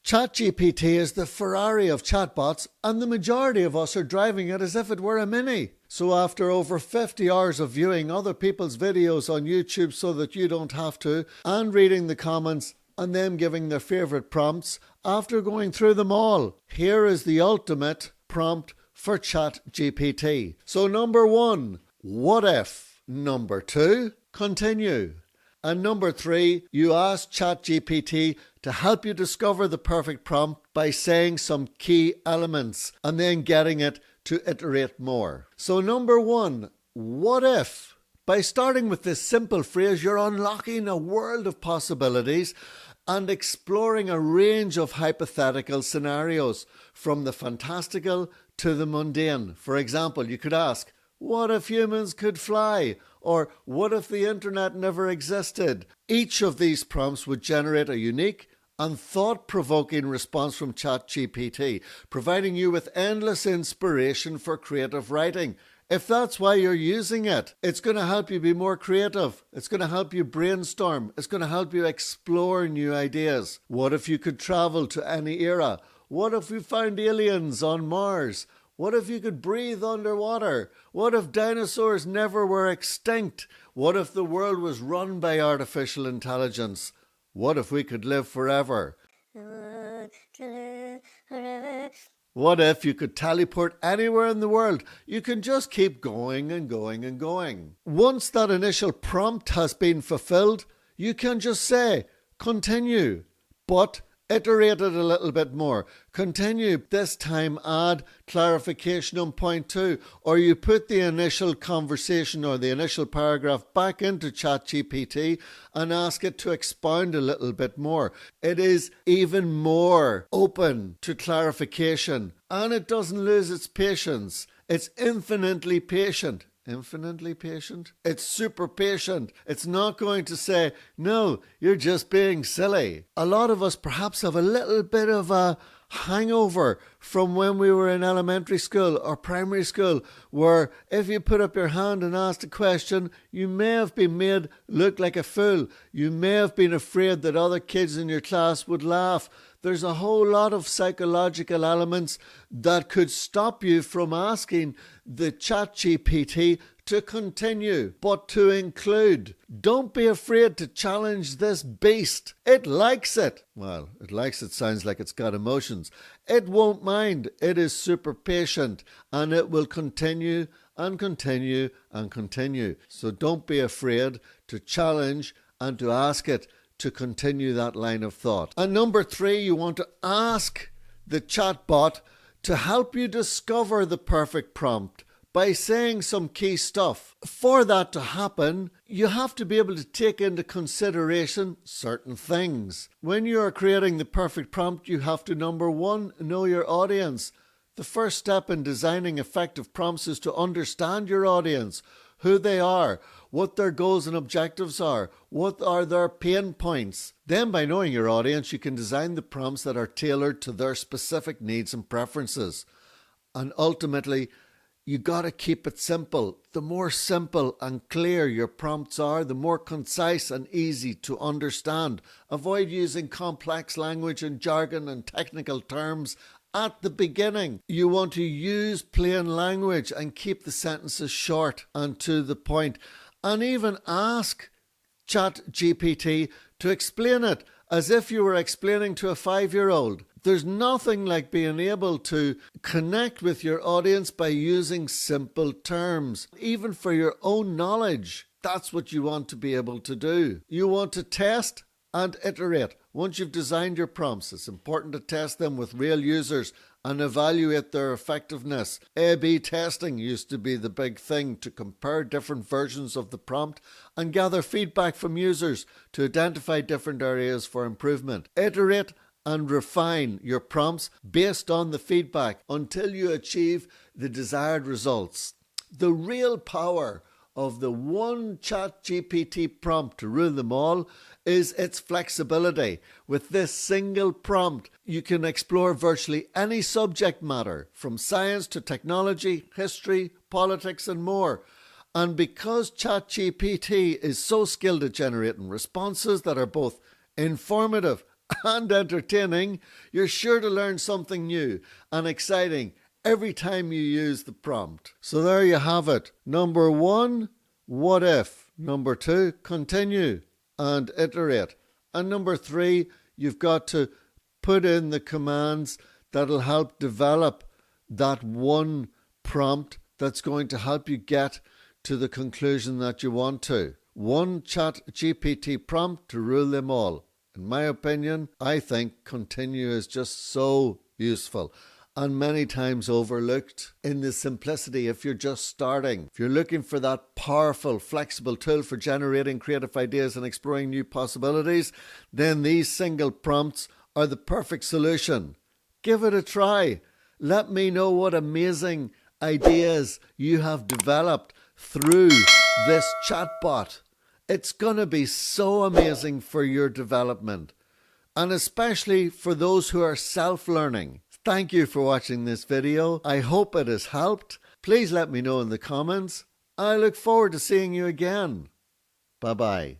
ChatGPT is the Ferrari of chatbots, and the majority of us are driving it as if it were a Mini. So after over 50 hours of viewing other people's videos on YouTube so that you don't have to, and reading the comments and them giving their favourite prompts, after going through them all, here is the ultimate prompt for ChatGPT. So number 1, what if? Number 2, continue. And number 3, you ask ChatGPT to help you discover the perfect prompt by saying some key elements and then getting it to iterate more. So number 1, what if? By starting with this simple phrase, you're unlocking a world of possibilities and exploring a range of hypothetical scenarios, from the fantastical to the mundane. For example, you could ask, what if humans could fly? Or what if the internet never existed? Each of these prompts would generate a unique and thought-provoking response from ChatGPT, providing you with endless inspiration for creative writing. If that's why you're using it, it's going to help you be more creative. It's going to help you brainstorm. It's going to help you explore new ideas. What if you could travel to any era? What if we found aliens on Mars? What if you could breathe underwater? What if dinosaurs never were extinct? What if the world was run by artificial intelligence? What if we could live forever? What if you could teleport anywhere in the world? You can just keep going and going and going. Once that initial prompt has been fulfilled, you can just say, continue, but iterate it a little bit more. Continue, this time add clarification on point 2, or you put the initial conversation or the initial paragraph back into ChatGPT and ask it to expound a little bit more. It is even more open to clarification, and it doesn't lose its patience. It's infinitely patient. Infinitely patient? It's super patient. It's not going to say, no, you're just being silly. A lot of us perhaps have a little bit of a hangover from when we were in elementary school or primary school, where if you put up your hand and asked a question, you may have been made look like a fool. You may have been afraid that other kids in your class would laugh. There's a whole lot of psychological elements that could stop you from asking the ChatGPT to continue, but to include. Don't be afraid to challenge this beast. It likes it. Well, it likes it sounds like it's got emotions. It won't mind. It is super patient, and it will continue and continue and continue. So don't be afraid to challenge and to ask it to continue that line of thought. And number 3, you want to ask the chatbot to help you discover the perfect prompt by saying some key stuff. For that to happen, you have to be able to take into consideration certain things. When you are creating the perfect prompt, you have to, number 1, know your audience. The first step in designing effective prompts is to understand your audience, who they are, what their goals and objectives are, what are their pain points. Then by knowing your audience, you can design the prompts that are tailored to their specific needs and preferences. And ultimately, you got to keep it simple. The more simple and clear your prompts are, the more concise and easy to understand. Avoid using complex language and jargon and technical terms at the beginning. You want to use plain language and keep the sentences short and to the point. And even ask ChatGPT to explain it as if you were explaining to a 5-year-old. There's nothing like being able to connect with your audience by using simple terms, even for your own knowledge. That's what you want to be able to do. You want to test and iterate. Once you've designed your prompts, it's important to test them with real users and evaluate their effectiveness. A/B testing used to be the big thing, to compare different versions of the prompt and gather feedback from users to identify different areas for improvement. Iterate and refine your prompts based on the feedback until you achieve the desired results. The real power of the one ChatGPT prompt to rule them all is its flexibility. With this single prompt, you can explore virtually any subject matter, from science to technology, history, politics, and more. And because ChatGPT is so skilled at generating responses that are both informative and entertaining, you're sure to learn something new and exciting every time you use the prompt. So there you have it. Number 1, what if? Number 2, continue and iterate. And number 3, you've got to put in the commands that'll help develop that one prompt that's going to help you get to the conclusion that you want to. One Chat GPT prompt to rule them all. In my opinion, I think continue is just so useful and many times overlooked in the simplicity if you're just starting. If you're looking for that powerful, flexible tool for generating creative ideas and exploring new possibilities, then these single prompts are the perfect solution. Give it a try. Let me know what amazing ideas you have developed through this chatbot. It's going to be so amazing for your development, and especially for those who are self-learning. Thank you for watching this video. I hope it has helped. Please let me know in the comments. I look forward to seeing you again. Bye-bye.